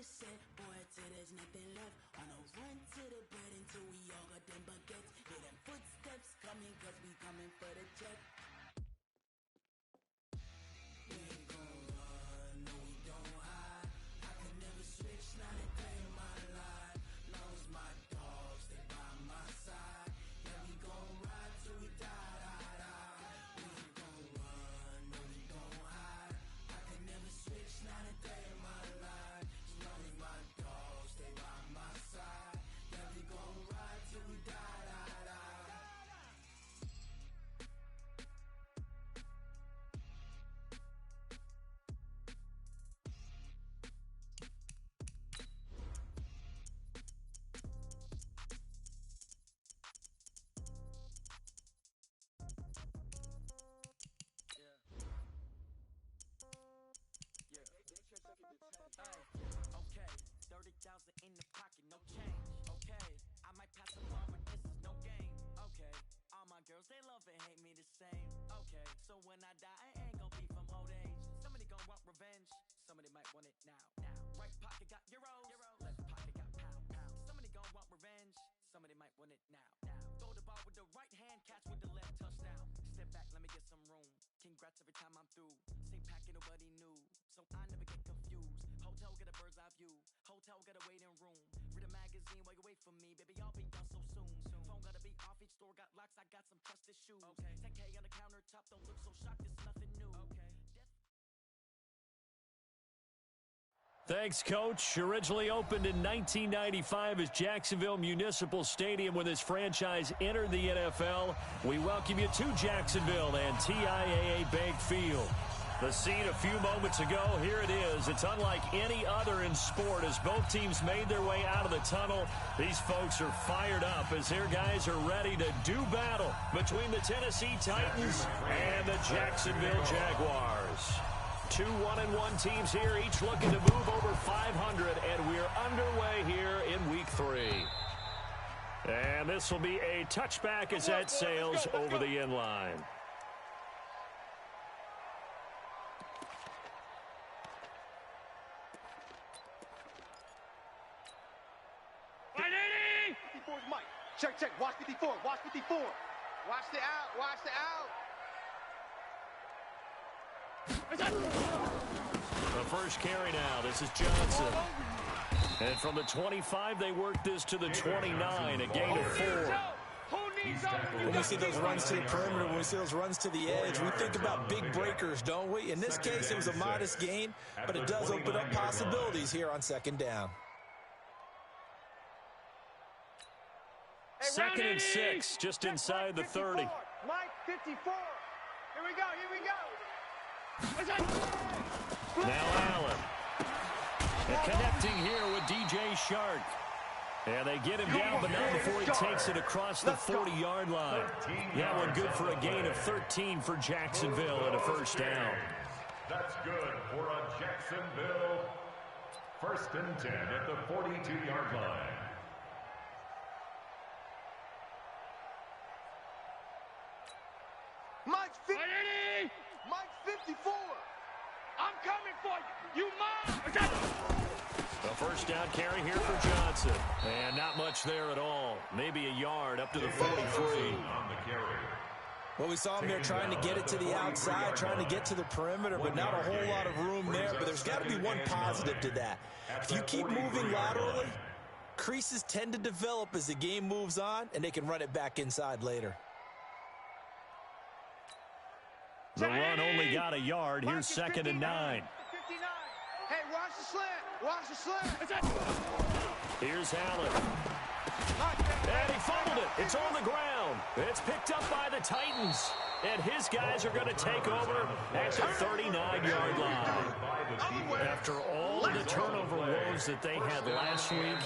the set, boy, till there's nothing left. On a run to the bed until we all got them baguettes. Hear them footsteps coming, cause we coming for the check. We ain't gon' run, no we don't hide. I can never switch, not a day in my life. Long as my dogs, they by my side. Yeah, we gon' ride till we die, die, die. We ain't gon' run, no we don't hide. I can never switch, not a day in my life. As long as my dogs, stay by my side. Yeah, we gon' ride till we die, die, die. Okay, 30,000 in the pocket, no change. Okay, I might pass a bar, but this is no game. Okay, all my girls, they love and hate me the same. Okay, so when I die, I ain't gon' be from old age. Somebody gon' want revenge, somebody might want it now. Right pocket got euros, left pocket got pound. Somebody gon' want revenge, somebody might want it now. Throw the ball with the right hand, catch with the left, touchdown. Step back, let me get some room. Congrats every time I'm through. Same packet, nobody knew, so I never get confused. Hotel get a bird's eye view, hotel get a waiting room. Read a magazine while you wait for me, baby, I'll be done so soon. Phone gotta be off, each store got locks, I got some trusted shoes. 10K on the countertop, don't look so shocked, it's nothing new. Thanks, Coach. Originally opened in 1995 as Jacksonville Municipal Stadium when this franchise entered the NFL. We welcome you to Jacksonville and TIAA Bank Field. The scene a few moments ago, here it is. It's unlike any other in sport as both teams made their way out of the tunnel. These folks are fired up as their guys are ready to do battle between the Tennessee Titans and the Jacksonville Jaguars. Two 1-1 teams here, each looking to move over 500, and we're underway here in Week 3. And this will be a touchback as that sails over the end line. Mike. Check. Watch 54. Watch 54. Watch the out. Watch the out. The first carry now. This is Johnson. And from the 25, they work this to the 29, a gain of 4. When we see those runs to the perimeter, when we see those runs to the edge, we think about big breakers, don't we? In this case, it was a modest gain, but it does open up possibilities here on second down. Second and 6, just inside the 30. Mike, 54. Here we go. Now Allen. And connecting here with DJ Shark. And they get him down, but not before he takes it across the 40-yard line. That one good for a gain of 13 for Jacksonville and a first down. That's good for a Jacksonville first and 10 at the 42-yard line. Mike 50. Mike 54. I'm coming for you. You mine. A first down carry here for Johnson. And not much there at all. Maybe a yard up to the 43. On the carry. Well, we saw him there trying to get it to the outside, trying to get to the perimeter, but not a whole lot of room there. But there's got to be one positive to that. If you keep moving laterally, creases tend to develop as the game moves on, and they can run it back inside later. The run only got a yard. Here's second and 9. 59. Hey, watch the slant. Watch the slant. Here's Allen. And he fumbled it. It's on the ground. It's picked up by the Titans. And his guys are going to take over at the 39-yard line. After all the turnover woes that they had last week,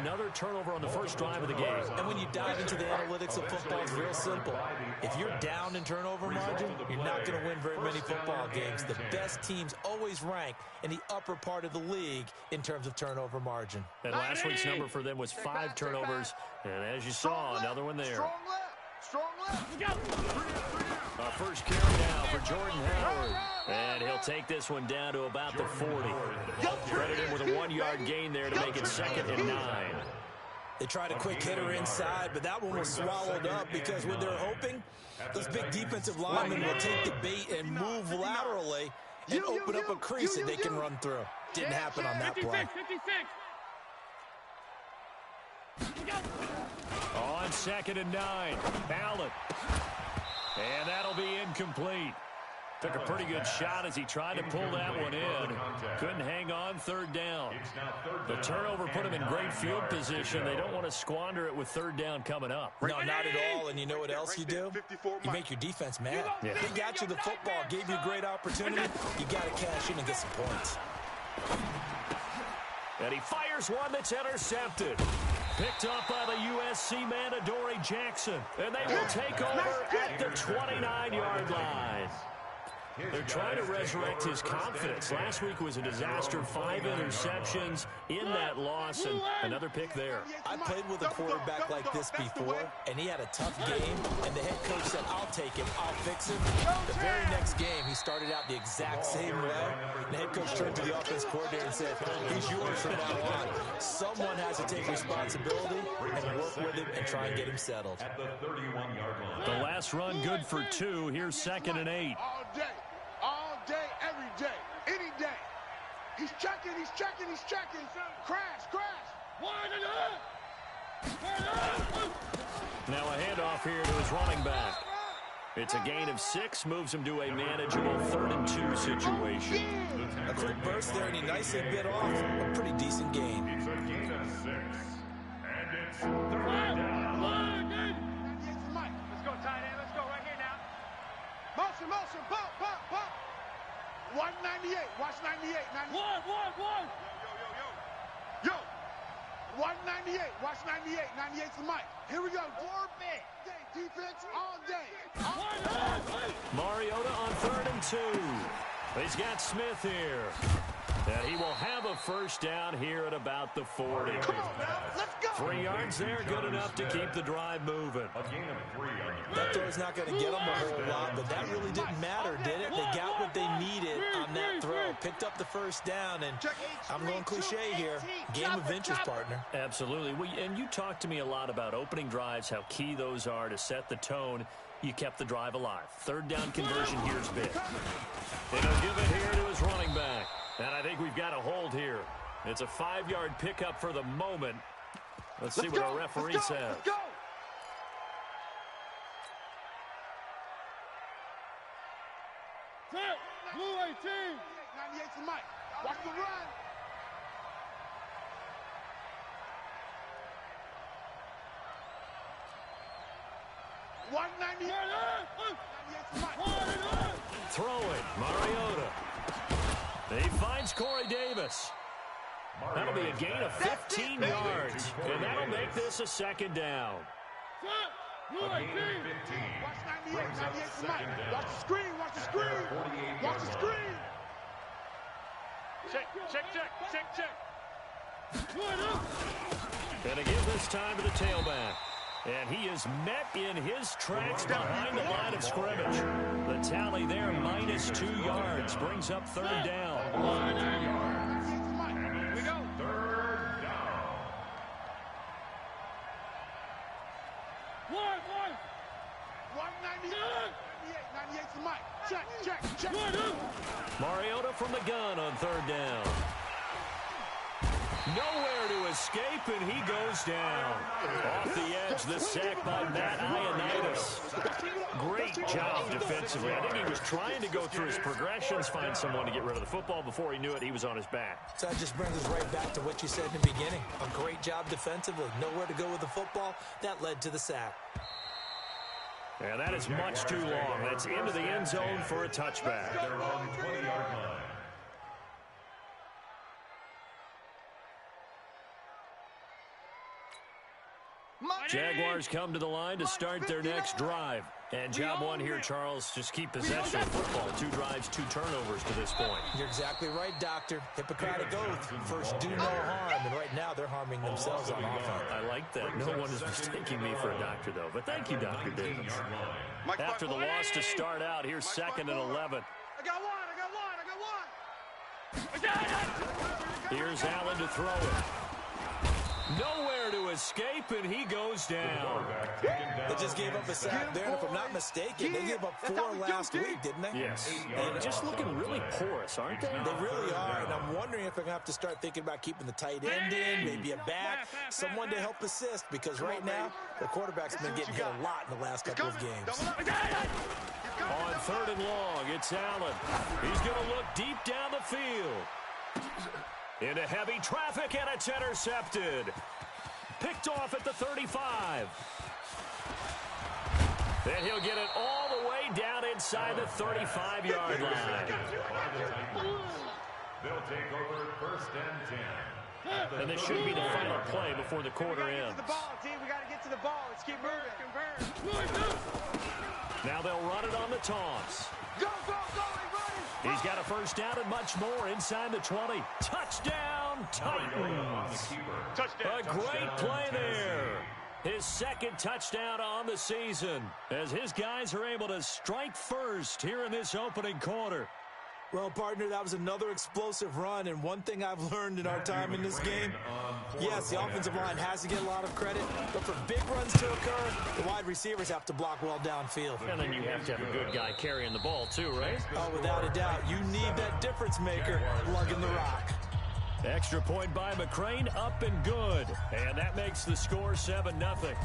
another turnover on the first drive of the game. And when you dive into the analytics of football, it's real simple. If you're down in turnover margin, you're not going to win very many football games. The best teams always rank in the upper part of the league in terms of turnover margin. And last week's number for them was 5 turnovers. And as you saw, another one there. Strong left. Strong left. Our first carry now for Jordan Howard. And he'll take this one down to about the 40. Credit him with a 1-yard gain there to make it 2nd and 9. They tried a quick hitter inside, but that one was swallowed up because when they're hoping, those big defensive linemen will take the bait and move laterally and open up a crease that they can run through. Didn't happen on that play. 56. On 2nd and 9, Allen. And that'll be incomplete. Took a pretty good shot as he tried to pull that one in. Couldn't hang on 3rd down. The turnover put him in great field position. They don't want to squander it with 3rd down coming up. No, not at all. And you know what else you do? You make your defense mad. Yeah. They got you the football, gave you a great opportunity. You got to cash in and get some points. And he fires one that's intercepted. Picked up by the USC man, Adoree Jackson. And they will take over at the 29-yard line. They're trying to resurrect his confidence. Last week was a disaster. 5 interceptions in that loss, and another pick there. I played with a quarterback like this before, and he had a tough game, and the head coach said, I'll take him, I'll fix him. The very next game, he started out the exact same way. The head coach turned to the offense coordinator and said, he's yours from now on. Someone has to take responsibility and work with him and try and get him settled. At the 31-yard line. The last run good for 2. Here's 2nd and 8. All day, every day, any day. He's checking. Crash. Now a handoff here to his running back. It's a gain of 6, moves him to a manageable 3rd and 2 situation. A quick burst there, and he nicely bit off a pretty decent gain. It's a gain of 6. And it's 3rd down. Let's go, tight end. Let's go right here now. Motion. Pop. 198. Watch 98. 1. Yo. 198. Watch 98. 98's the mic. Here we go. Orbit. Defense all day. Mariota on 3rd and 2. He's got Smith here. And he will have a first down here at about the 40. Come on now. Let's go. 3 yards there, good enough to keep the drive moving. A gain of 3 on the That throw's not going to get them a whole lot, but that really didn't matter, did it? They got what they needed on that throw. Picked up the first down, and I'm going cliche here. Game of inches, partner. Absolutely. And you talked to me a lot about opening drives, how key those are to set the tone. You kept the drive alive. 3rd down conversion here's big. And he'll give it here to his running back. And I think we've got a hold here. It's a 5-yard pickup for the moment. Let's see what our referee says. Let's go. Blue 18. 98's the mic. Watch the run. Throwing, Mariota. He finds Corey Davis. That'll be a gain of 15 yards, and that'll make this a 2nd down. Blue 18. Watch 98. 98's the mic. Watch the screen. Watch the screen. Check. Gonna give this time to the tailback. And he is met in his tracks behind the line of scrimmage. The tally there, -2 yards, brings up 3rd down. Here we go. 3rd down. 98's the mic. Check. Mariota from the gun on 3rd down. Nowhere to escape, and he goes down. Off the edge, the sack by Matt Ioannidis. Great job defensively. I think he was trying to go through his progressions, find someone to get rid of the football. Before he knew it, he was on his back. So that just brings us right back to what you said in the beginning. A great job defensively. Nowhere to go with the football. That led to the sack. And that is much too long. That's into the end zone for a touchback. They're on the 20-yard line. Jaguars come to the line to start their next drive. And job one here, Charles, just keep possession of the football. 2 drives, 2 turnovers to this point. You're exactly right, Doctor. Hippocratic oath. First, do no harm. and right now they're harming themselves on offense. I like that. No one is mistaking me for a doctor, though. But thank you, Dr. Davis. After the loss to start out, here's 2nd and 11. I got one. I got one. Here's Allen to throw it. Nowhere to escape, and he goes down. They just gave up a sack there, and if I'm not mistaken, they gave up 4 last week, didn't they? Yes. And just looking really porous, aren't they? They really are, and I'm wondering if they're going to have to start thinking about keeping the tight end in, maybe a back, someone to help assist, because right now, the quarterback's been getting hit a lot in the last couple of games. On 3rd and long, it's Allen. He's going to look deep down the field. Into heavy traffic, and it's intercepted. Picked off at the 35. Then he'll get it all the way down inside the 35-yard line. They'll take over 1st and 10. And this should be the final play before the quarter ends. We got to get to the ball. Let's keep moving. Now they'll run it on the toss. Go, everybody. He's got a 1st down and much more inside the 20. Touchdown, Titans. A great play there. His 2nd touchdown on the season as his guys are able to strike first here in this opening quarter. Well, partner, that was another explosive run, and one thing I've learned in our time in this game, yes, the offensive line has to get a lot of credit, but for big runs to occur, the wide receivers have to block well downfield. And then you have to have a good guy carrying the ball too, right? Oh, without a doubt. You need that difference maker lugging the rock. Extra point by McCrane, up and good. And that makes the score 7-0.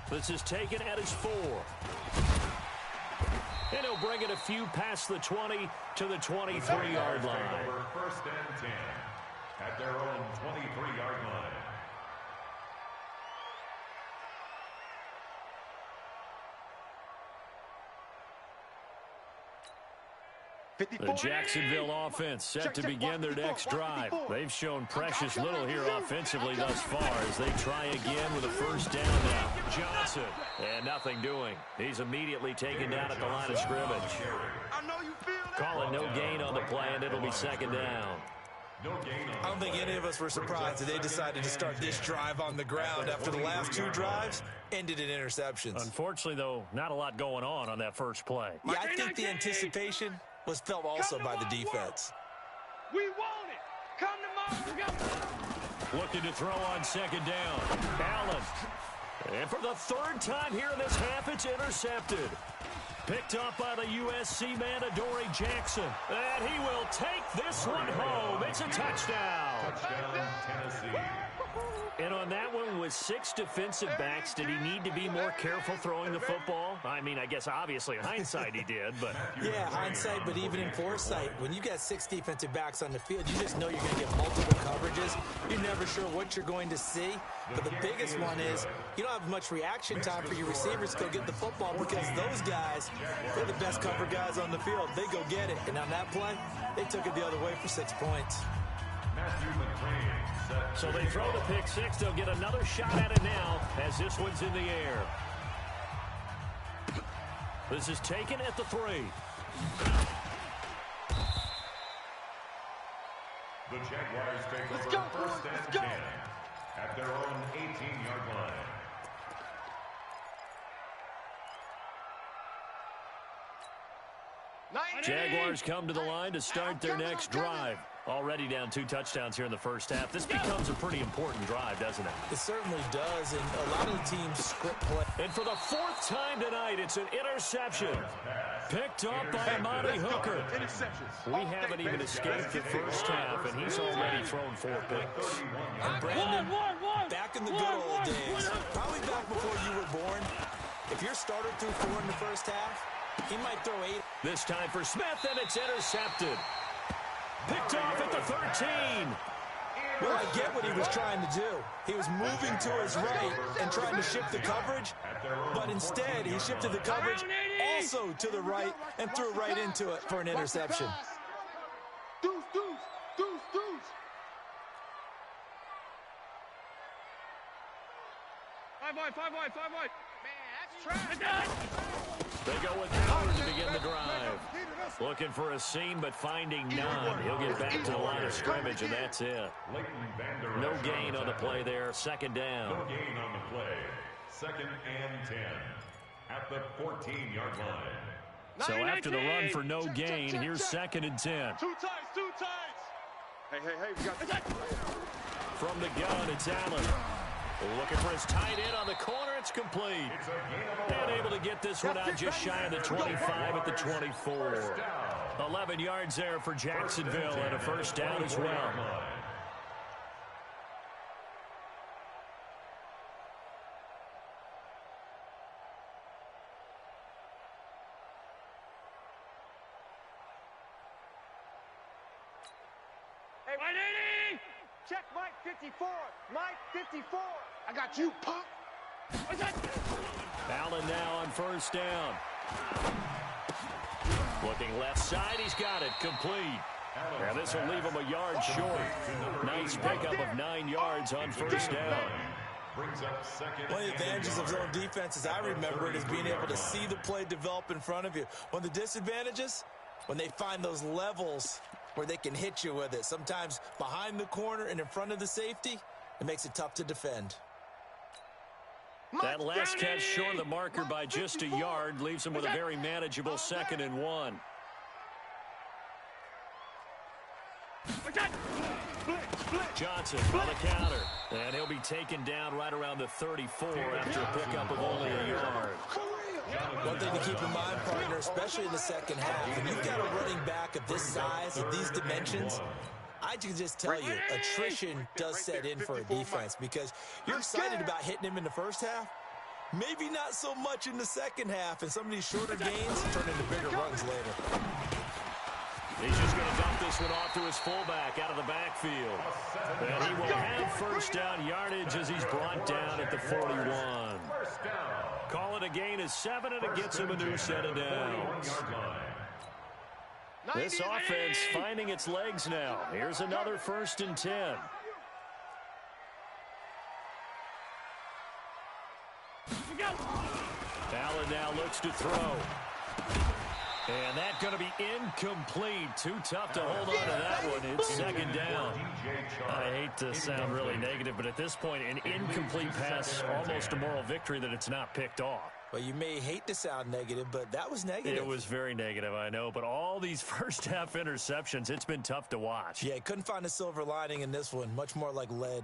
This is taken at his 4. And he'll bring it a few past the 20 to the 23-yard line. 1st and 10 at their own 23-yard line. The Jacksonville offense set to begin their next drive. They've shown precious little here offensively thus far as they try again with a 1st down now. Johnson, and nothing doing. He's immediately taken down at the line of scrimmage. Calling no gain on the play, and it'll be 2nd down. I don't think any of us were surprised that they decided to start this drive on the ground after the last 2 drives ended in interceptions. Unfortunately, though, not a lot going on that first play. Yeah, I think the anticipation was felt also by the defense. We want it. Come to Mom. Looking to throw on 2nd down. Allen. And for the 3rd time here in this half, it's intercepted. Picked up by the USC man, Adoree Jackson. And he will take this one home. It's a touchdown. Touchdown, Tennessee. And on that one, with 6 defensive backs, did he need to be more careful throwing the football? I mean, I guess obviously in hindsight he did, but... Yeah, hindsight, but even in foresight, when you got 6 defensive backs on the field, you just know you're going to get multiple coverages. You're never sure what you're going to see. But the biggest one is you don't have much reaction time for your receivers to go get the football because those guys, they're the best cover guys on the field. They go get it. And on that play, they took it the other way for 6 points. So they throw the pick 6. They'll get another shot at it now as this one's in the air. This is taken at the 3. The Jaguars take over 1st and 10 at their own 18-yard line. Jaguars come to the line to start their next drive. Already down 2 touchdowns here in the first half. This becomes a pretty important drive, doesn't it? It certainly does, and a lot of the teams script play. And for the 4th time tonight, it's an interception. Picked up by Amani Hooker. We haven't even escaped the first half, and he's already thrown 4 picks. And Brandon, back in the good old days, probably back before you were born, if your starter threw 4 in the first half, he might throw 8. This time for Smith, and it's intercepted. Picked off at the 13. Well, I get what he was trying to do. He was moving to his right and trying to shift the coverage, but instead he shifted the coverage also to the right and threw right into it for an interception. Deuce. 5 wide. Man, that's trash. They go with power to begin the drive. Looking for a seam, but finding none. He'll get back to the line of scrimmage, and that's it. No gain on the play there. Second down. No gain on the play. Second and 10 at the 14-yard line. So after the run for no gain, here's second and 10. Two tights, two tights. Hey, we got From the gun, it's Allen. Looking for his tight end on the corner. It's complete. And able to get this one out just shy of the 25 at the 24. 11 yards there for Jacksonville and a first down as well. Hey, 180! Check Mike 54. Mike 54. I got you, punk. Allen now on first down. Looking left side, he's got it, complete. Now this will leave him a yard short. Nice pickup of 9 yards on first down. One of the advantages of zone defense, as I remember it, is being able to see the play develop in front of you. One of the disadvantages, when they find those levels where they can hit you with it. Sometimes behind the corner and in front of the safety, it makes it tough to defend. That last catch short of the marker by just a yard leaves him with a very manageable second and 1. Johnson on the counter. And he'll be taken down right around the 34 after a pickup of only a yard. One thing to keep in mind, partner, especially in the second half, when you've got a running back of this size, of these dimensions, I can just tell you, attrition does set in for a defense because you're excited about hitting him in the first half. Maybe not so much in the second half, and some of these shorter gains turn into bigger runs later. He's just going to dump this one off to his fullback out of the backfield. And he will have first down yardage as he's brought down at the 41. Call it a gain of 7, and it gets him a new set of downs. This offense finding its legs now. Here's another first and 10. Allen now looks to throw. And that's going to be incomplete. Too tough to hold on to that one. It's second down. I hate to sound really negative, but at this point, an incomplete pass, almost a moral victory that it's not picked off. Well, you may hate to sound negative, but that was negative. It was very negative, I know. But all these first-half interceptions, it's been tough to watch. Yeah, couldn't find a silver lining in this one. Much more like lead.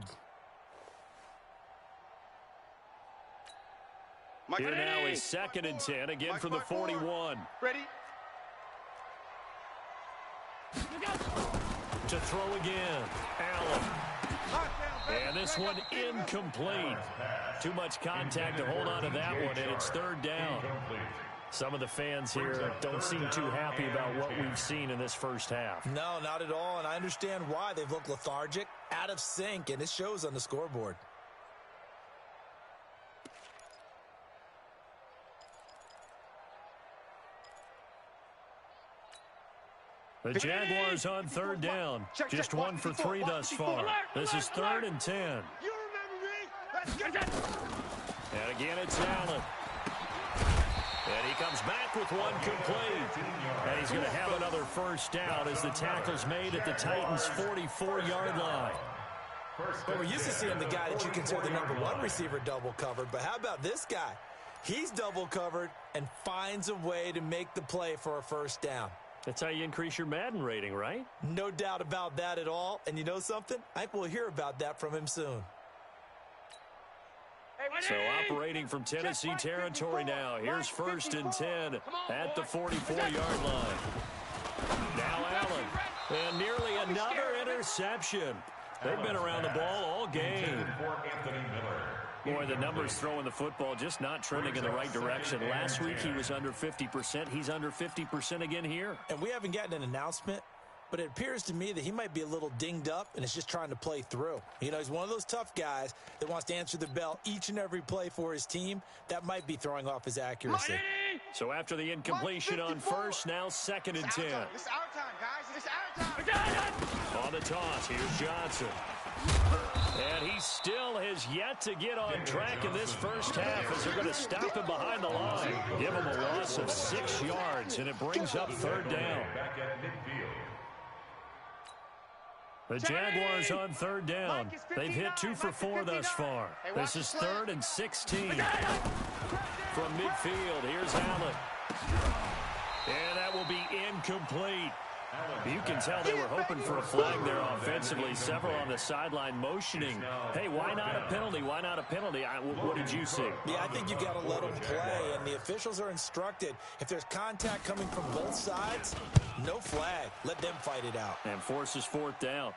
Here now is second and 10, again from the 41. Ready? To throw again, Allen. And this one incomplete. Too much contact to hold on to that one, and it's third down. Some of the fans here don't seem too happy about what we've seen in this first half. No, not at all, and I understand why. They've looked lethargic, out of sync, and it shows on the scoreboard. The Jaguars on third down. Just 1 for 3 thus far. This is third and 10. You remember me? Let's get it. And again, it's Allen. And he comes back with one complete. And he's going to have another first down as the tackle's made at the Titans' 44-yard line. Well, we're used to seeing the guy that you consider the #1 receiver double covered, but how about this guy? He's double covered and finds a way to make the play for a first down. That's how you increase your Madden rating, right? No doubt about that at all. And you know something? I think we'll hear about that from him soon. So operating from Tennessee territory now. Here's first and 10 at the 44-yard line. Now Allen. And nearly another interception. They've been around the ball all game. Boy, the numbers throwing the football just not trending in the right direction. Last week he was under 50%. He's under 50% again here. And we haven't gotten an announcement, but it appears to me that he might be a little dinged up and is just trying to play through. You know, he's one of those tough guys that wants to answer the bell each and every play for his team. That might be throwing off his accuracy. So after the incompletion on first, now second and 10. It's our time, guys. It's our time. On the toss, here's Johnson. And he still has yet to get on track in this first half as they're going to stop him behind the line. Give him a loss of 6 yards, and it brings up third down. The Jaguars on third down. They've hit 2 for 4 thus far. This is 3rd and 16. From midfield, here's Allen. And that will be incomplete. You can tell they were hoping for a flag there offensively. Several on the sideline motioning. Hey, why not a penalty? Why not a penalty? What did you see? Yeah, I think you've got to let them play, and the officials are instructed. If there's contact coming from both sides, no flag. Let them fight it out. And forces 4th down.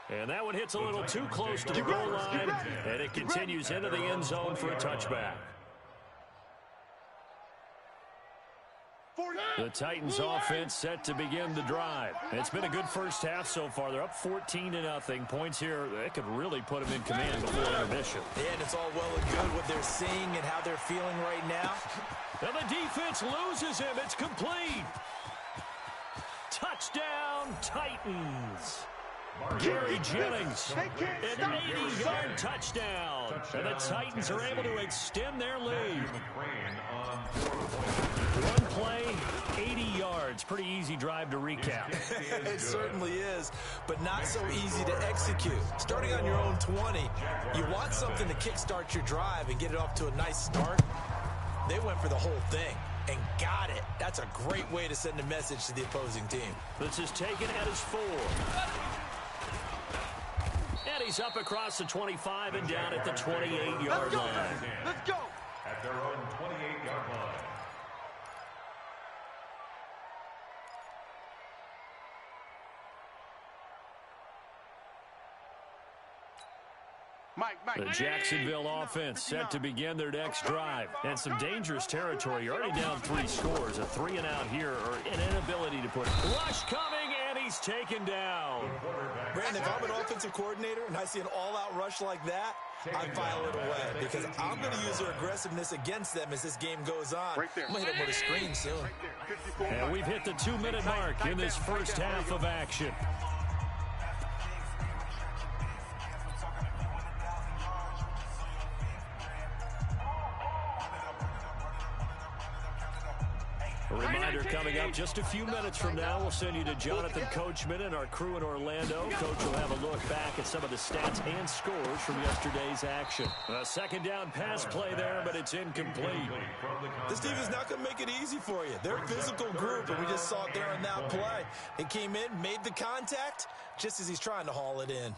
And that one hits a little too close to the goal line, and it continues into the end zone for a touchback. The Titans offense set to begin the drive. It's been a good first half so far. They're up 14-0. Points here, that could really put them in command before intermission. Yeah, and it's all well and good what they're seeing and how they're feeling right now. And the defense loses him. It's complete. Touchdown, Titans. Gary Jennings, an 80-yard touchdown. And the Titans are able to extend their lead. One play, 80 yards. Pretty easy drive to recap. It certainly is, but not so easy to execute. Starting on your own 20, you want something to kickstart your drive and get it off to a nice start. They went for the whole thing and got it. That's a great way to send a message to the opposing team. This is taken at his 4. And he's up across the 25 and down at the 28-yard line. Let's go. At their own 28-yard line. The Jacksonville offense set to begin their next drive. And some dangerous territory. You're already down 3 scores. A 3-and-out here, or an inability to put rush coming, and he's taken down. Brandon, if I'm an offensive coordinator and I see an all-out rush like that, I file it away because I'm going to use their aggressiveness against them as this game goes on. I'm going to hit them with a screen soon. And we've hit the 2-minute mark in this first half of action. A reminder coming up just a few minutes from now. We'll send you to Jonathan Coachman and our crew in Orlando. Coach will have a look back at some of the stats and scores from yesterday's action. A second down pass play there, but it's incomplete. This team is not going to make it easy for you. They're a physical group, and we just saw it there on that play. It came in, made the contact, just as he's trying to haul it in.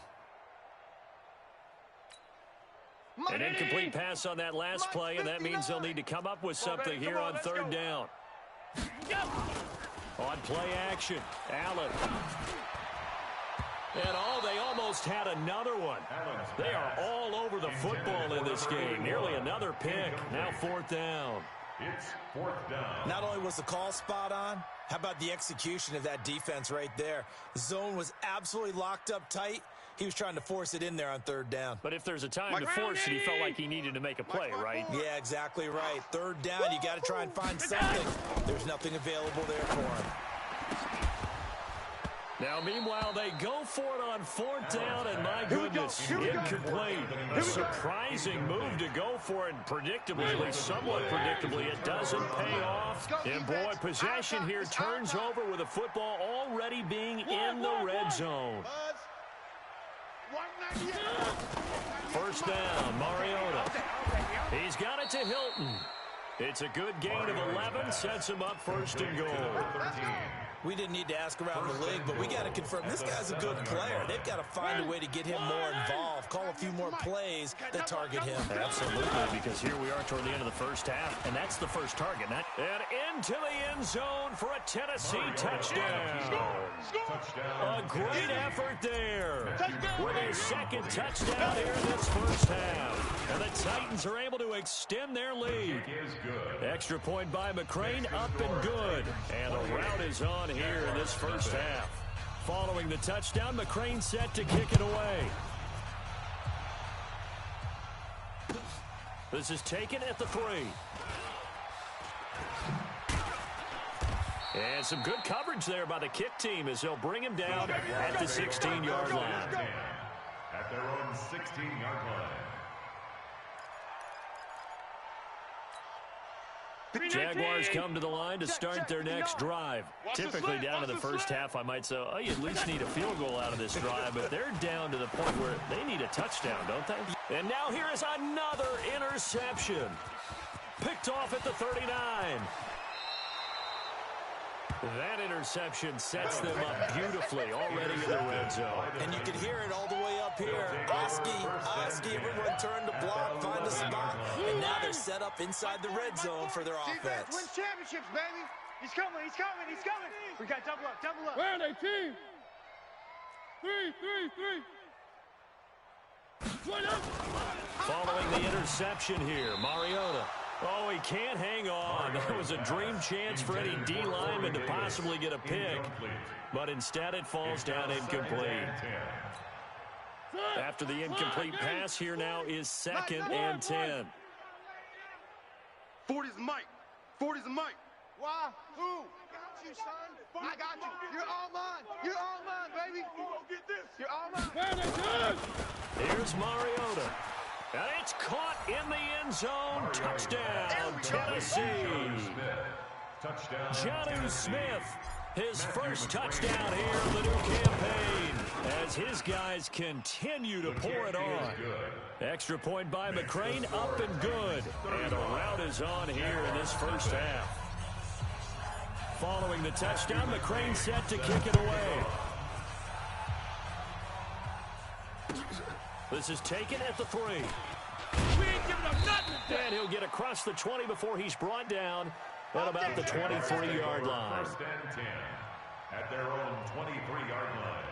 An incomplete pass on that last play, and that means they'll need to come up with something here on third down. On play action, Allen. And they almost had another one. They are all over the football in this game. Nearly another pick. Now 4th down. It's 4th down. Not only was the call spot on, how about the execution of that defense right there? The zone was absolutely locked up tight. He was trying to force it in there on third down. But if there's a time to force it, he felt like he needed to make a play, right? Yeah, exactly right. Third down, you got to try and find something. There's nothing available there for him. Now, meanwhile, they go for it on 4th down, and my goodness, incomplete. A surprising move to go for it, predictably, somewhat predictably, it doesn't pay off. And, boy, possession here turns over with the football already being in the red zone. First down, Mariota. He's got it to Hilton. It's a good gain of 11, sets him up 1st and goal. We didn't need to ask around the league, but we got to confirm this guy's a good player. They've got to find a way to get him more involved, call a few more plays that target him. Absolutely, because here we are toward the end of the first half, and that's the first target. And into the end zone for a Tennessee touchdown. A great effort there with their 2nd touchdown here in this first half. And the Titans are able to extend their lead. Extra point by McCrane, up and good. And the route is on here in this first half. Following the touchdown, McCrane set to kick it away. This is taken at the 3. And some good coverage there by the kick team as they'll bring him down at the 16-yard line. At their own 16-yard line. Jaguars come to the line to start their next drive. Typically down to the first half, I might say, oh, you at least need a field goal out of this drive, but they're down to the point where they need a touchdown, don't they? And now here is another interception. Picked off at the 39. That interception sets them up beautifully already in the red zone. And you can hear it all the way up here. Oski, everyone turn to block, find a spot, and now they're set up inside the red zone for their offense. Win championships, baby. He's coming. We got double up. Where are they, team? 3. Following the interception here, Mariota. Oh, he can't hang on. That was a dream chance for any D lineman to possibly get a pick, but instead it falls down incomplete. After the incomplete pass, here now is 2nd and 10. 40's Mike. Why? Who? I got you, son. I got you. You're all mine, baby. You're all mine. Here's Mariota. And it's caught in the end zone. Touchdown, Tennessee. Jonnu Smith, his first touchdown here in the new campaign as his guys continue to pour it on. Extra point by McCrane, up and good. And a rout is on here in this first half. Following the touchdown, McCrane set to kick it away. This is taken at the 3. We ain't giving up nothing. And he'll get across the 20 before he's brought down at about the 23-yard line. First and 10 at their own 23-yard line.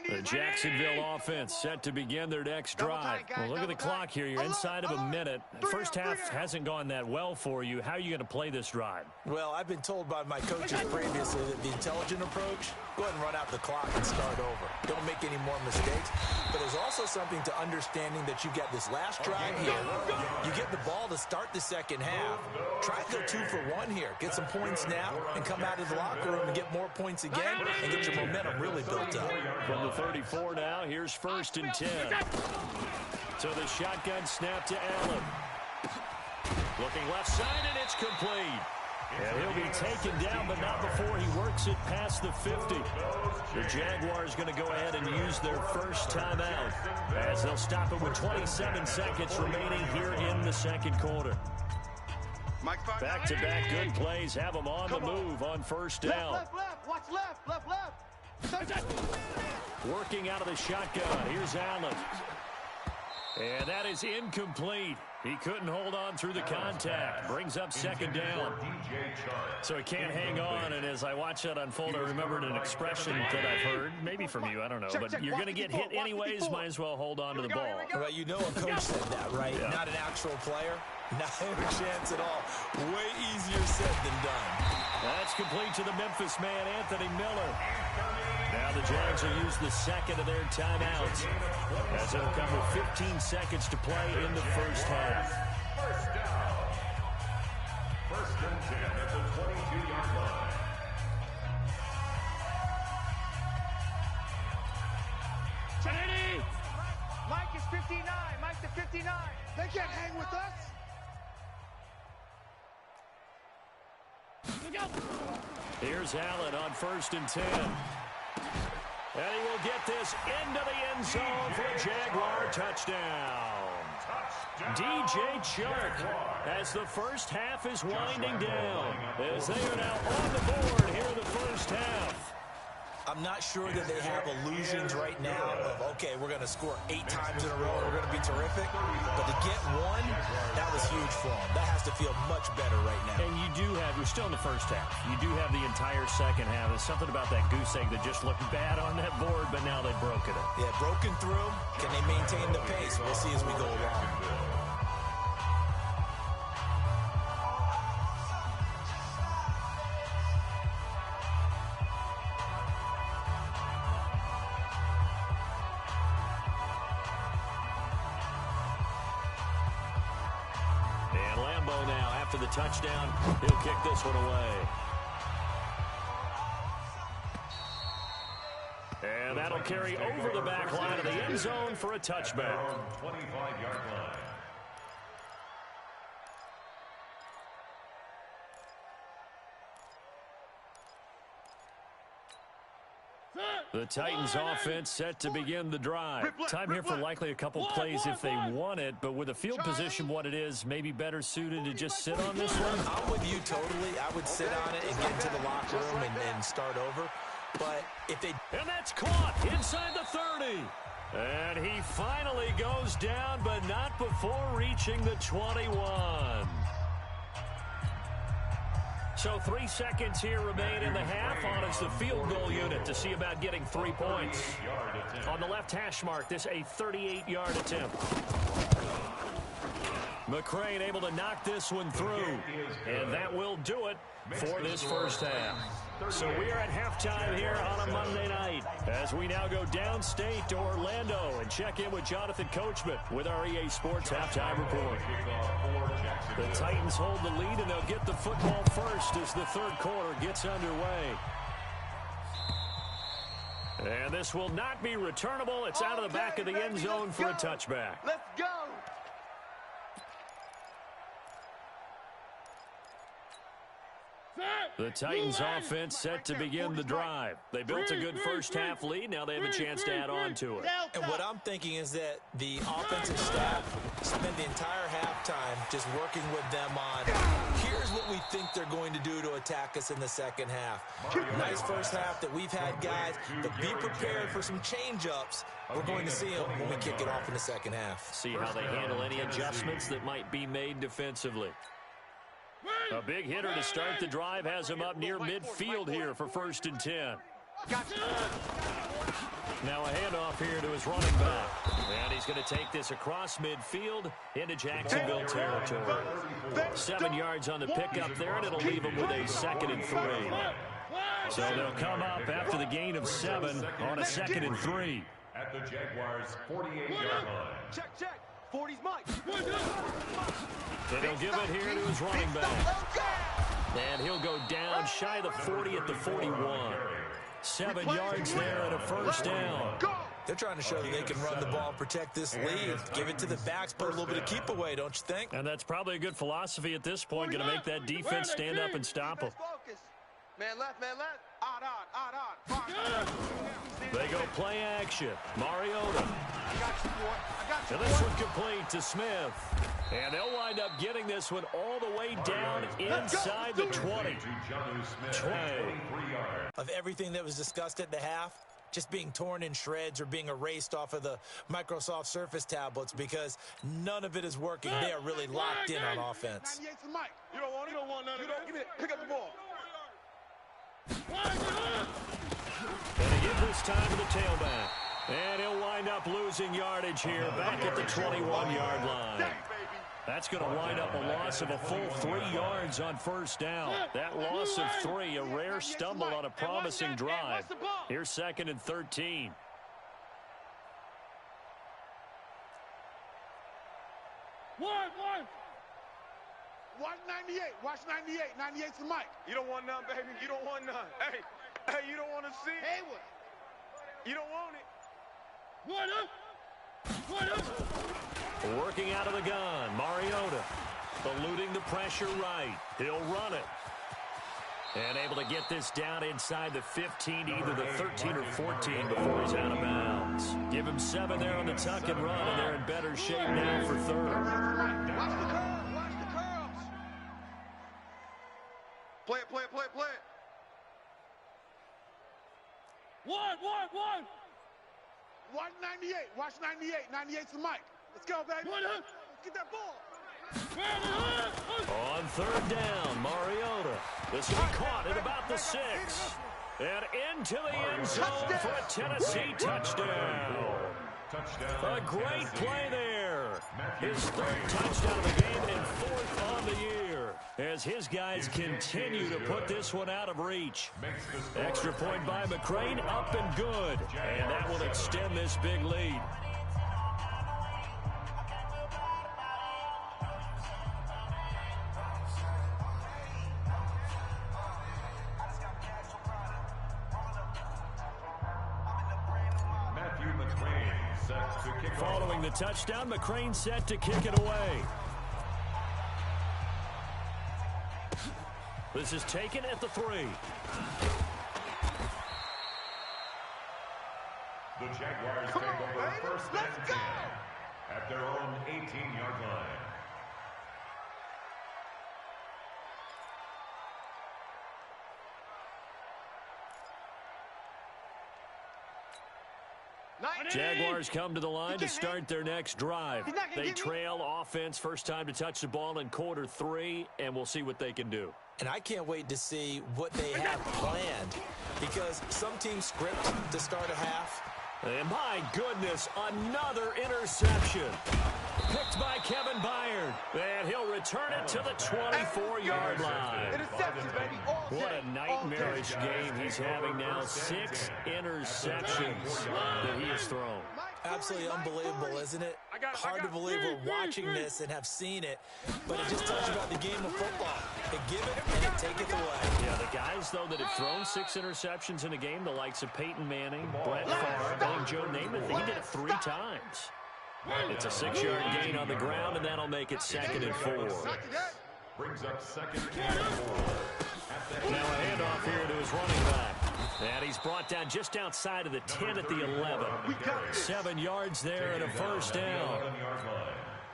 The Jacksonville offense set to begin their next drive. Well, look at the clock here. You're inside of a minute. First half hasn't gone that well for you. How are you going to play this drive? Well, I've been told by my coaches previously that the intelligent approach, go ahead and run out the clock and start over. Don't make any more mistakes. But there's also something to understanding that you get this last drive here. You get the ball to start the second half. Try to go 2 for 1 here. Get some points now and come out of the locker room and get more points again and get your momentum really built up. From the 34 now, here's 1st and 10. So the shotgun snap to Allen. Looking left side, and it's complete. And he'll be taken down, but not before he works it past the 50. The Jaguars going to go ahead and use their first timeout as they'll stop it with 27 seconds remaining here in the second quarter. Back-to-back good plays have them on the move on first down. Left. Watch left. Working out of the shotgun. Here's Allen. And that is incomplete. He couldn't hold on through the contact. Brings up 2nd down. So he can't hang on, and as I watch that unfold, I remembered an expression that I've heard, maybe from you, I don't know, but you're going to get hit anyways, might as well hold on to the ball. Well, you know a coach said that, right? Yeah. Not an actual player. Not a chance at all. Way easier said than done. That's complete to the Memphis man, Anthony Miller. Now the Jags will use the second of their timeouts as it'll come with 15 seconds to play in the first half. First down. 1st and 10 at the 22-yard line. Mike is 59. Mike to 59. They can't hang with us. Here's Allen on 1st and 10. And he will get this into the end zone for a Jaguar touchdown. DJ Chark as the first half is winding down as they are now on the board here in the first half. I'm not sure that they have illusions right now of, okay, we're going to score 8 times in a row and we're going to be terrific. But to get 1, that was huge for them. That has to feel much better right now. And you do have, we're still in the first half. You do have the entire second half. There's something about that goose egg that just looked bad on that board, but now they've broken it. Yeah, broken through. Can they maintain the pace? We'll see as we go along. And Lambeau now, after the touchdown, he'll kick this one away. And that'll carry over the back line of the end zone for a touchback. 25-yard line. The Titans offense set to begin the drive. Time here for likely a couple plays if they want it, but with the field position what it is, maybe better suited to just sit on this one? I'm with you totally. I would sit on it and get into the locker room and start over. But if they... And that's caught inside the 30. And he finally goes down, but not before reaching the 21. So 3 seconds here remain in the half on as the field goal unit to see about getting 3 points. On the left hash mark, this a 38-yard attempt. McCrane able to knock this one through. And that will do it for this first half. So we are at halftime here on a Monday night as we now go downstate to Orlando and check in with Jonathan Coachman with our EA Sports Halftime Report. The Titans hold the lead, and they'll get the football first as the third quarter gets underway. And this will not be returnable. It's out of the back of the end zone for a touchback. Let's go. The Titans offense set to begin the drive. They built a good first half lead. Now they have a chance to add on to it. And what I'm thinking is that the offensive staff spend the entire halftime just working with them on, here's what we think they're going to do to attack us in the second half. Nice first half that we've had, guys, but be prepared for some change-ups. We're going to see them when we kick it off in the second half. See how they handle any adjustments that might be made defensively. A big hitter to start the drive has him up near midfield here for 1st and 10. Now a handoff here to his running back. And he's going to take this across midfield into Jacksonville territory. 7 yards on the pickup there, and it'll leave him with a 2nd and 3. So they'll come up after the gain of 7 on a 2nd and 3. At the Jaguars' 48-yard line. Check. 40's Mike. And he'll give it here to his running back. And he'll go down shy of the 40 at the 41. 7 yards there and a first down. They're trying to show that they can run the ball and protect this lead. Give it to the backs, put a little bit of keep away, don't you think? And that's probably a good philosophy at this point. Going to make that defense stand up and stop them. Man left. Odd. They go play action. Mariota. I got you. And this one complete to Smith. And they'll wind up getting this one all the way down inside the 20. Of everything that was discussed at the half, just being torn in shreds or being erased off of the Microsoft Surface tablets because none of it is working. They are really locked in on offense. 98 for Mike. You don't want none of that. Give me it. Pick up the ball. And he gives this time to the tailback. And he'll wind up losing yardage here back at the 21-yard line. That's going to wind up a loss of a full 3 yards on first down. That loss of 3, a rare stumble on a promising drive. Here's 2nd and 13. Watch 98. Watch 98. 98 for Mike. You don't want none, baby. You don't want none. Hey, you don't want to see it. Hey, what? You don't want it. Working out of the gun, Mariota. Eluding the pressure right. He'll run it. And able to get this down inside the 15, either the 13 or 14 before he's out of bounds. Give him 7 there on the tuck and run, and they're in better shape now for 3rd. Watch the curls. Watch the curls. Play it. One. Watch 98. Watch 98. 98 for Mike. Let's go, baby. Let's get that ball. On 3rd down, Mariota. This will be caught at about the 6. And into the end zone for a Tennessee touchdown. A great play there. His 3rd touchdown of the game and 4th on the year. As his guys continue to put this one out of reach. Extra point by McCrane, up and good. And that will extend this big lead. to kick Following off. the touchdown, McCrane set to kick it away. This is taken at the 3. The Jaguars Come take on, over baby. first Let's and go. 10 at their own 18-yard line. Jaguars come to the line to start their next drive. He's not gonna They get me. trail offense first time to touch the ball in quarter 3, and we'll see what they can do. And I can't wait to see what they have planned, because some teams script to start a half. And my goodness, another interception. Picked by Kevin Byard. And he'll return it to the 24-yard line. Interception, baby. All What day. a nightmarish game he's having now. 6 interceptions that he has thrown. Absolutely unbelievable, isn't it? Hard to believe we're watching this and have seen it, but it just tells you about the game of football. They give it and they take it away. Yeah, the guys, though, that have thrown 6 interceptions in a game, the likes of Peyton Manning, Brett Favre, Billy Joe Namath, he did it 3 times. It's a 6-yard gain on the ground, and that'll make it 2nd and 4. Brings up 2nd and 4. Now a handoff here to his running back. And he's brought down just outside of the 10 at the 11. 7 yards there and a first down.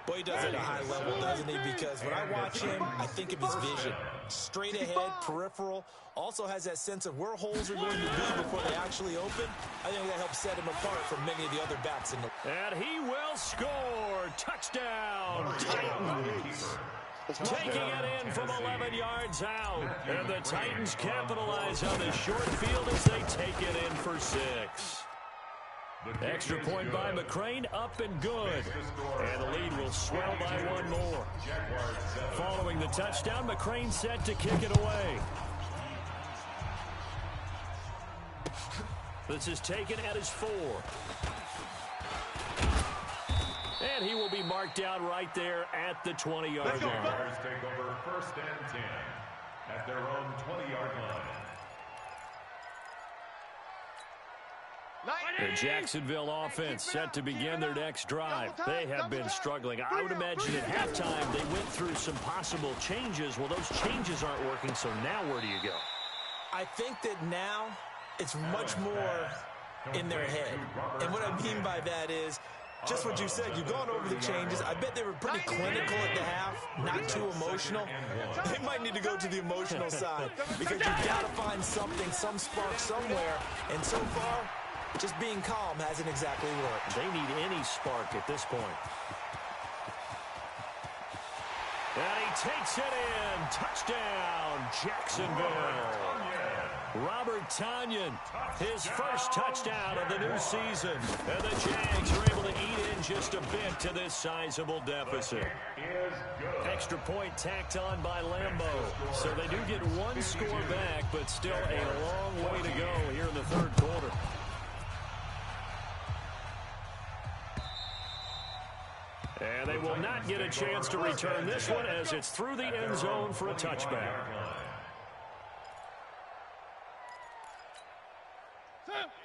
Boy, he does it at a high level, doesn't he? Because when I watch him, I think of his vision. Straight ahead, peripheral. Also has that sense of where holes are going to be before they actually open. I think that helps set him apart from many of the other backs in the... And he will score. Touchdown, Titans. Taking it in from 11 yards out. And the Titans capitalize on the short field as they take it in for 6. Extra point by McCrane, up and good. And the lead will swell by 1 more. Following the touchdown, McCrane set to kick it away. This is taken at his 4. And he will be marked out right there at the 20-yard line. Jaguars take over first and 10 at their own 20-yard line. The Jacksonville offense set to begin their next drive. They have been struggling. I would imagine at halftime they went through some possible changes. Well, those changes aren't working, so now where do you go? I think that now it's much more in their head. And what I mean by that is just what you said. You've gone over the changes. I bet they were pretty clinical at the half, not too emotional. They might need to go to the emotional side because you've got to find something, some spark somewhere. And so far, just being calm hasn't exactly worked. They need any spark at this point. And he takes it in. Touchdown, Jacksonville. Robert Tonyan, his first touchdown of the new season. And the Jags are able to eat in just a bit to this sizable deficit. Extra point tacked on by Lambeau. So they do get 1 score back, but still a long way to go here in the 3rd quarter. And they will not get a chance to return this one as it's through the end zone for a touchback.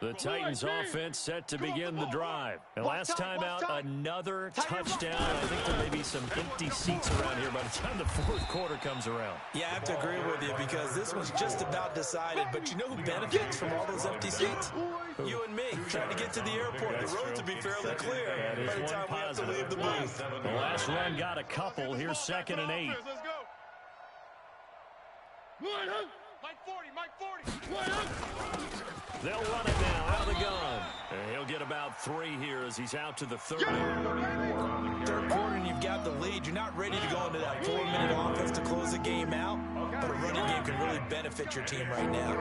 The Titans offense set to begin the drive. And last time out, another touchdown. I think there may be some empty seats around here by the time the 4th quarter comes around. Yeah, I have to agree with you because this one's just about decided. But you know who benefits from all those empty seats? You and me, trying to get to the airport. The roads will be fairly clear by the time we have to leave the booth. The last run got a couple. Here's 2nd and 8. Let's go. Mike 40, Mike 40. They'll run it now out of the gun. And he'll get about 3 here as he's out to the 30. 3rd quarter and you've got the lead. You're not ready to go into that 4-minute offense to close the game out. But a running game can really benefit your team right now.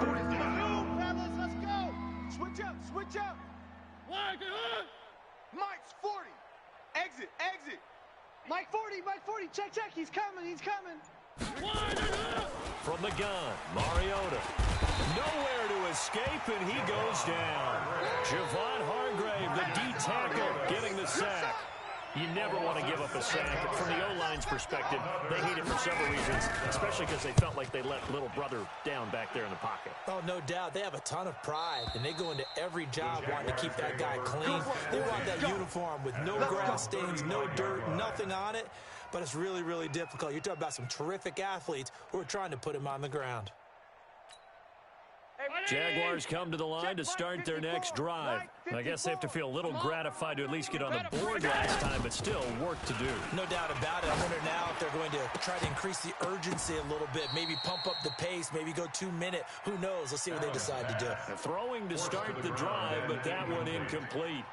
Let's go. Switch up, switch up. Mike's 40. Exit, exit. Mike 40, Mike 40. Check, check. He's coming, he's coming. From the gun, Mariota. Nowhere to escape, and he goes down. Javon Hargrave, the D tackle, getting the sack. You never want to give up a sack. From the O-line's perspective, they hate it for several reasons, especially because they felt like they let little brother down back there in the pocket. Oh, no doubt. They have a ton of pride, and they go into every job wanting to keep that guy clean. They want that uniform with no grass stains, no dirt, nothing on it. But it's really, really difficult. You're talking about some terrific athletes who are trying to put him on the ground. Jaguars come to the line to start their next drive. I guess they have to feel a little gratified to at least get on the board last time, but still work to do. No doubt about it. I wonder now if they're going to try to increase the urgency a little bit, maybe pump up the pace, maybe go 2-minute. Who knows? Let's see what they decide to do. Throwing to start the drive, but that one incomplete.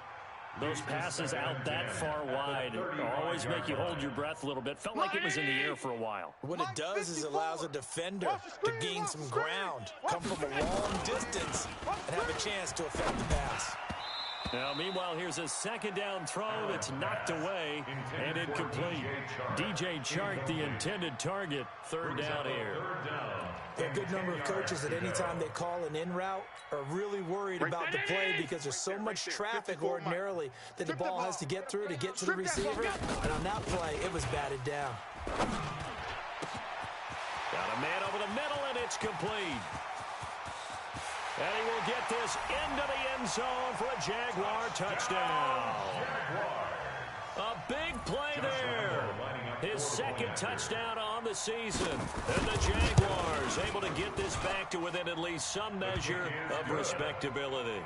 Those passes out that far wide always make you hold your breath a little bit. Felt like it was in the air for a while. What it does is it allows a defender to gain some ground, come from a long distance, and have a chance to affect the pass. Now, meanwhile, here's a second down throw that's knocked away and incomplete. DJ Chark, the intended target, third down here. A good number of coaches at any time they call an in route are really worried about the play because there's so much traffic ordinarily that the ball has to get through to get to the receiver. And on that play, it was batted down. Got a man over the middle, and it's complete. And he will get this into the end zone for a Jaguar touchdown. A big play there. His second touchdown on the season. And the Jaguars able to get this back to within at least some measure of respectability.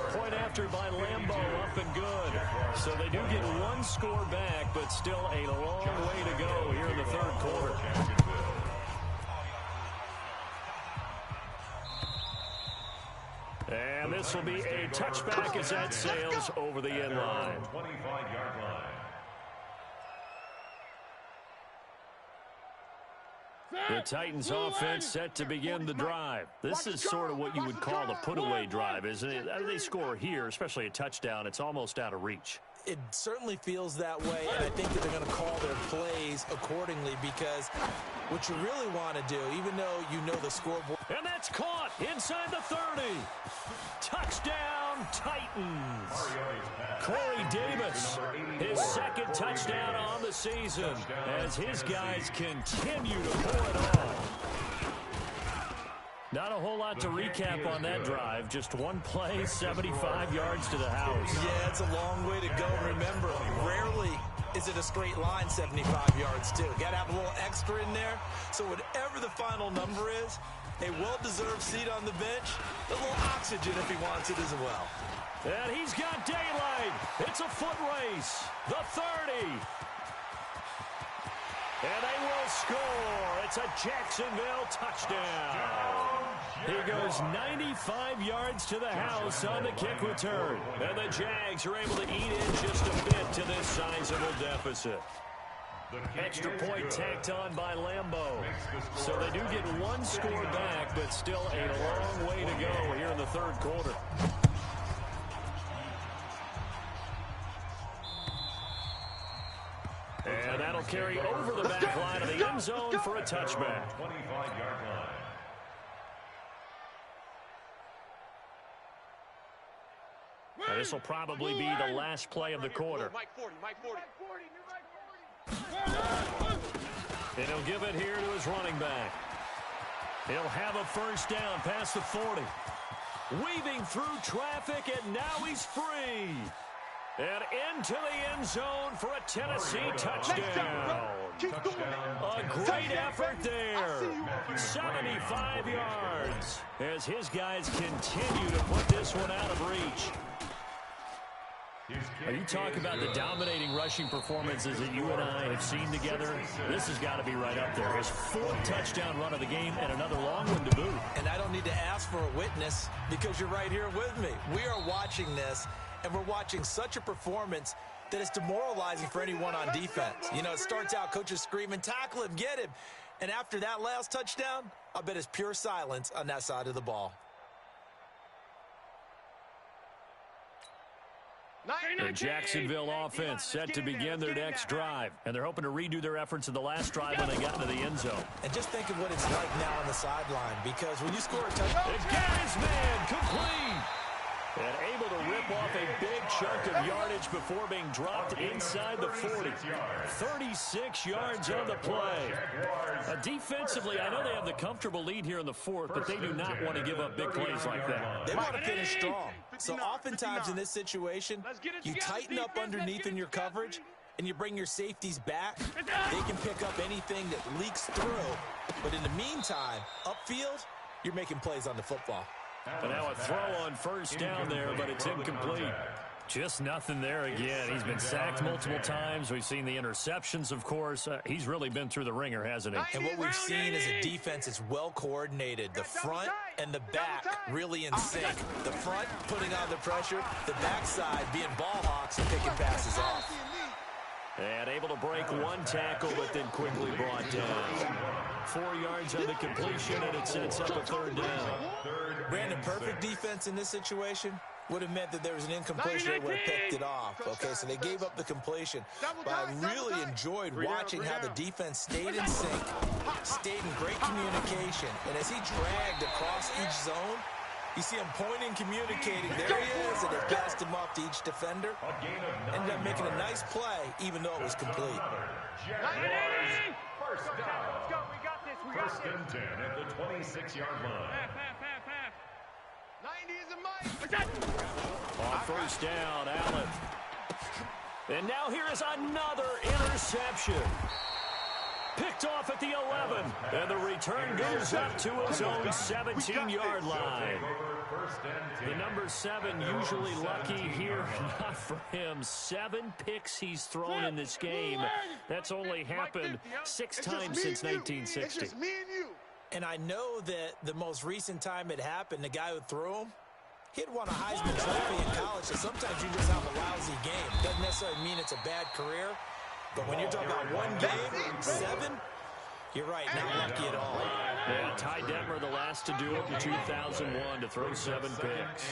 Point after by Lambo, up and good. So they do get one score back, but still a long way to go here in the third quarter. And this will be a touchback as that sails over the end line. 25-yard line. The Titans offense set to begin the drive. This is sort of what you would call a put-away drive, isn't it? They score here, especially a touchdown. It's almost out of reach. It certainly feels that way, and I think that they're going to call their plays accordingly because what you really want to do, even though you know the scoreboard. And that's caught inside the 30. Touchdown, Titans. Corey Davis, his second touchdown on the season as his guys continue to pull it off. Not a whole lot to recap on that drive. Just one play, 75 yards to the house. Yeah, it's a long way to go. Remember, rarely is it a straight line 75 yards, too. Got to have a little extra in there. So whatever the final number is, a well-deserved seat on the bench, a little oxygen if he wants it as well. And he's got daylight. It's a foot race. The 30. And they will score. It's a Jacksonville touchdown. He goes 95 yards to the house on the kick return. And the Jags are able to eat in just a bit to this sizable deficit. Extra point tacked on by Lambo. So they do get one score back, but still a long way to go here in the third quarter. And that'll carry over the back line of the end zone for a touchback. 25-yard line. Now, this will probably be the last play of the quarter. Mike 40, Mike 40. And he'll give it here to his running back. He'll have a first down past the 40. Weaving through traffic, and now he's free. And into the end zone for a Tennessee touchdown. A great effort there. 75 yards as his guys continue to put this one out of reach. Are you talking about the dominating rushing performances that you and I have seen together? This has got to be right up there. His fourth touchdown run of the game and another long one to boot. And I don't need to ask for a witness because you're right here with me. We are watching this, and we're watching such a performance that it's demoralizing for anyone on defense. You know, it starts out coaches screaming, tackle him, get him. And after that last touchdown, I bet it's pure silence on that side of the ball. The Jacksonville offense set to begin their next drive. And they're hoping to redo their efforts in the last drive when they got into the end zone. And just think of what it's like now on the sideline, because when you score a touchdown... They've got his man complete. And able to rip off a big chunk of yardage before being dropped inside the 40. 36 yards on the play. Defensively, I know they have the comfortable lead here in the fourth, but they do not want to give up big plays like that. They want to finish strong. So oftentimes in this situation, you tighten up underneath in your coverage, and you bring your safeties back. They can pick up anything that leaks through. But in the meantime, upfield, you're making plays on the football. And now a throw on first down there, but it's incomplete. Just nothing there again. He's been sacked multiple times. We've seen the interceptions, of course. He's really been through the ringer, hasn't he? And what we've seen is a defense that's well coordinated. The front and the back really in sync. The front putting on the pressure, the backside being ball hawks and picking passes off. And able to break one tackle, but then quickly brought down. 4 yards on the completion, and it sets up a third down. Brandon, perfect defense in this situation would have meant that there was an incompletion that would have picked it off. Okay, so they gave up the completion. But I really enjoyed watching how the defense stayed in sync, stayed in great communication. And as he dragged across each zone, you see him pointing, communicating. There he is, and they passed him off to each defender. Ended up making a nice play, even though it was complete. First down. Let's go. We got this. We got First this. and 10 at the 26-yard line. Half. 90 is a mic. On first down, Allen. And now here is another interception. Picked off at the 11. And the return goes up to his own 17-yard line. The number 7 usually lucky here. Not for him. 7 picks he's thrown in this game. That's only happened 6 times since 1960. It's just me and you. And I know that the most recent time it happened, the guy who threw him, he had won a Heisman Trophy in college, so sometimes you just have a lousy game. Doesn't necessarily mean it's a bad career, but when you're talking about one game, 7, you're right, not lucky at all. Yeah, Ty Detmer, the last to do it in 2001, to throw 7 picks.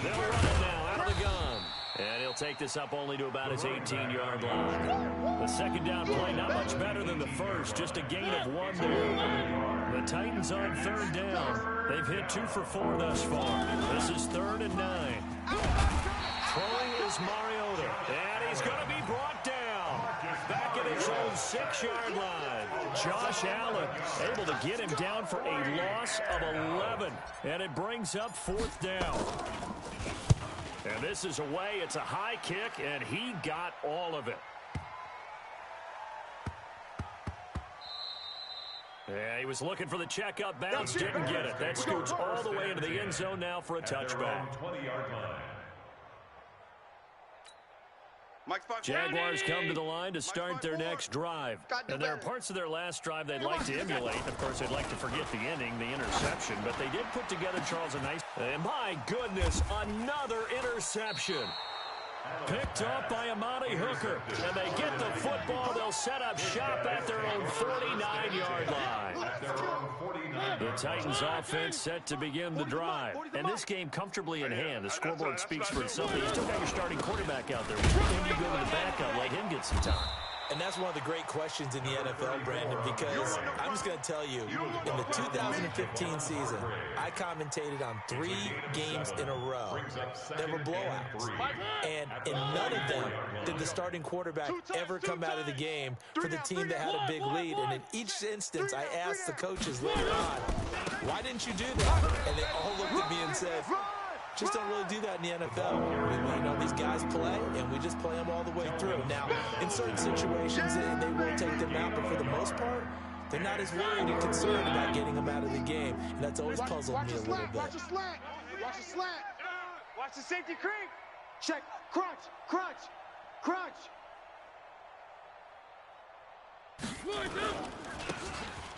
They'll run it now out of the gun. And he'll take this up only to about his 18-yard line. The second down play, not much better than the first, just a gain of 1 there. The Titans on third down. They've hit 2 for 4 thus far. This is 3rd and 9. Throwing is Mariota, and he's going to be brought down. Back at his own 6-yard line. Josh Allen able to get him down for a loss of 11. And it brings up 4th down. And this is away. It's a high kick, and he got all of it. Yeah, he was looking for the check-up bounce, didn't get it. That scoots all the way into the end zone now for a touchback. 20-yard line. Jaguars come to the line to start their next drive. And there are parts of their last drive they'd like to emulate. Of course, they'd like to forget the ending, the interception. But they did put together, Charles, a nice... And my goodness, another interception. Picked up by Amani Hooker. And they get the football. They'll set up shop at their own 49-yard line. The Titans offense set to begin the drive. And this game comfortably in hand. The scoreboard speaks for itself. You still got your starting quarterback out there. When you go to the backup, let him get some time. And that's one of the great questions in the NFL, Brandon, because I'm just going to tell you, in the 2015 season, I commentated on 3 games in a row. There were blowouts. And in none of them did the starting quarterback ever come out of the game for the team that had a big lead. And in each instance, I asked the coaches later on, why didn't you do that? And they all looked at me and said, just don't really do that in the NFL. You know, these guys play, and we just play them all the way through. Now, in certain situations, they will take them out, but for the most part, they're not as worried and concerned about getting them out of the game, and that's always puzzled me a little bit. Watch the slant. Watch the slant. Watch the safety creep. Check. Crunch.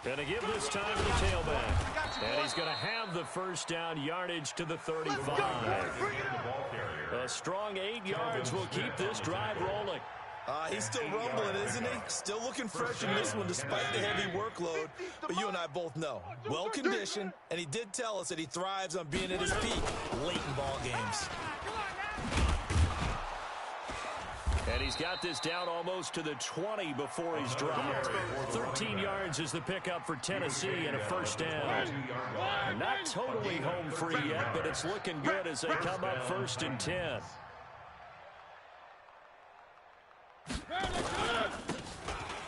Gonna give this time to the tailback. And he's gonna have the first down, yardage to the 35. A strong 8 yards will keep this drive rolling. He's still rumbling, isn't he? Still looking fresh in this one despite the heavy workload. But you and I both know, well-conditioned, and he did tell us that he thrives on being at his peak late in ball games. And he's got this down almost to the 20 before he's dropped. 13 yards is the pickup for Tennessee and a first down. Not totally home free yet, but it's looking good as they come up 1st and 10.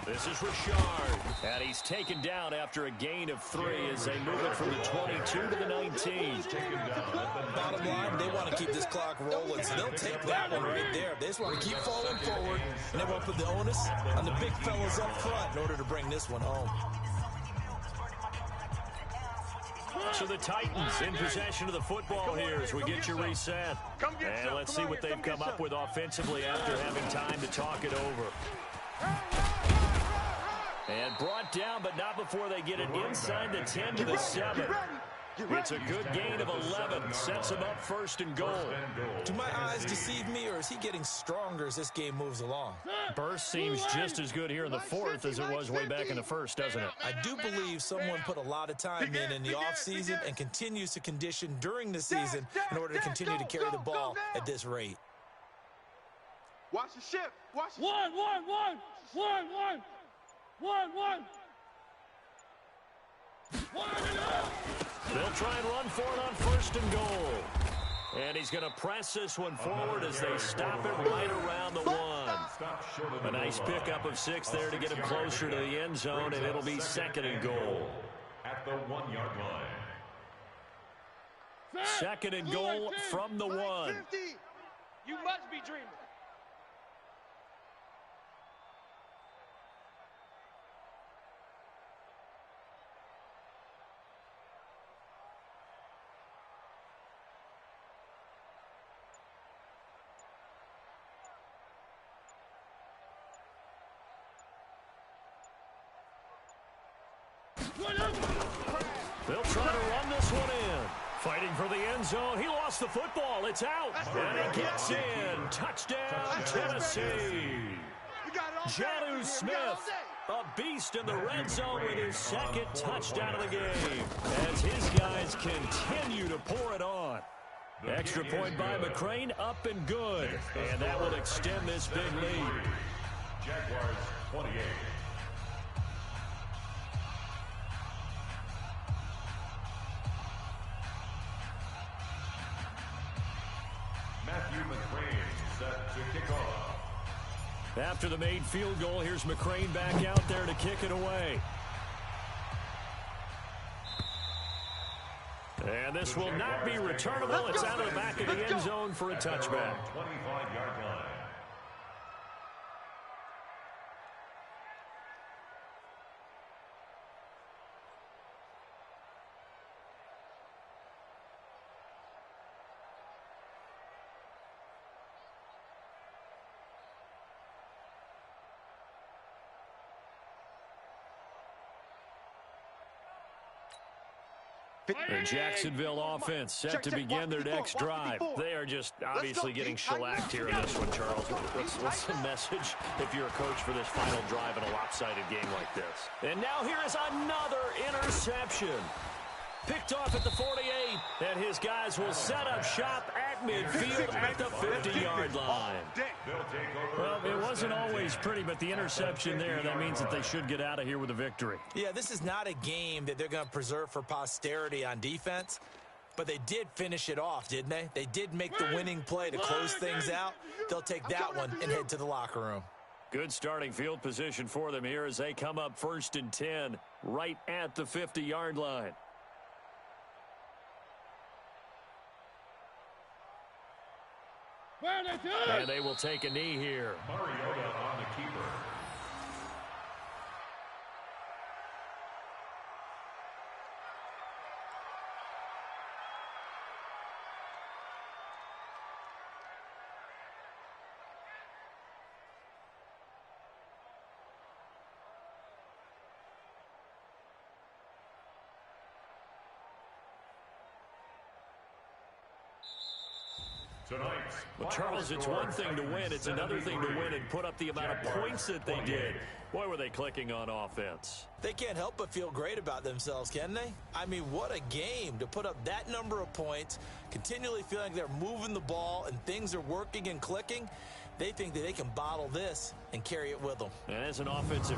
This is Richard, and he's taken down after a gain of 3 as they move it from the 22 to the 19. Bottom line, they want to keep this clock rolling, so they'll take that one right there. They just want to keep falling forward, and they want to put the onus on the big fellas up front in order to bring this one home. So the Titans in possession of the football here as we get you reset. And let's see what they've come up with offensively after having time to talk it over. And brought down, but not before they get it inside the 10 to the 7. It's a good gain of 11. Sets him up 1st and goal. Do my eyes deceive me, or is he getting stronger as this game moves along? Burst seems just as good here in the 4th as it was way back in the 1st, doesn't it? I do believe someone put a lot of time in the offseason and continues to condition during the season in order to continue to carry the ball at this rate. Watch the shift. Watch the One. They'll try and run for it on 1st and goal. And he's going to press this one forward as they stop it right around the 1. A nice pickup of 6 there to get him closer to the end zone, and it'll be 2nd and goal. At the 1-yard line. 2nd and goal from the 1. You must be dreaming. They'll try to run this one in. Fighting for the end zone. He lost the football. It's out. And he gets in. Touchdown, Tennessee. Jonnu Smith, a beast in the red zone with his 2nd touchdown of the game. As his guys continue to pour it on. Extra point by McCrane, up and good. And that will extend this big lead. Jaguars 28. Matthew McCrane set to kick off. After the made field goal, here's McCrane back out there to kick it away. And this will not be returnable. It's out of the back of the end zone for a touchback. 25-yard line. The Jacksonville offense set to begin their next drive. They are just obviously getting shellacked here in this one, Charles. What's the message if you're a coach for this final drive in a lopsided game like this? And now here is another interception. Picked off at the 48, and his guys will set up shop at midfield at the 50-yard line. Well, it wasn't always pretty, but the interception there, that means that they should get out of here with a victory. Yeah, this is not a game that they're going to preserve for posterity on defense, but they did finish it off, didn't they? They did make the winning play to close things out. They'll take that one and head to the locker room. Good starting field position for them here as they come up 1st and 10 right at the 50-yard line. And they will take a knee here. Mariota on the keeper. Well, Charles, it's one thing to win. It's another thing to win and put up the amount of points that they did. Boy, were they clicking on offense. They can't help but feel great about themselves, can they? I mean, what a game to put up that number of points, continually feeling like they're moving the ball and things are working and clicking. they think that they can bottle this and carry it with them. And as an offensive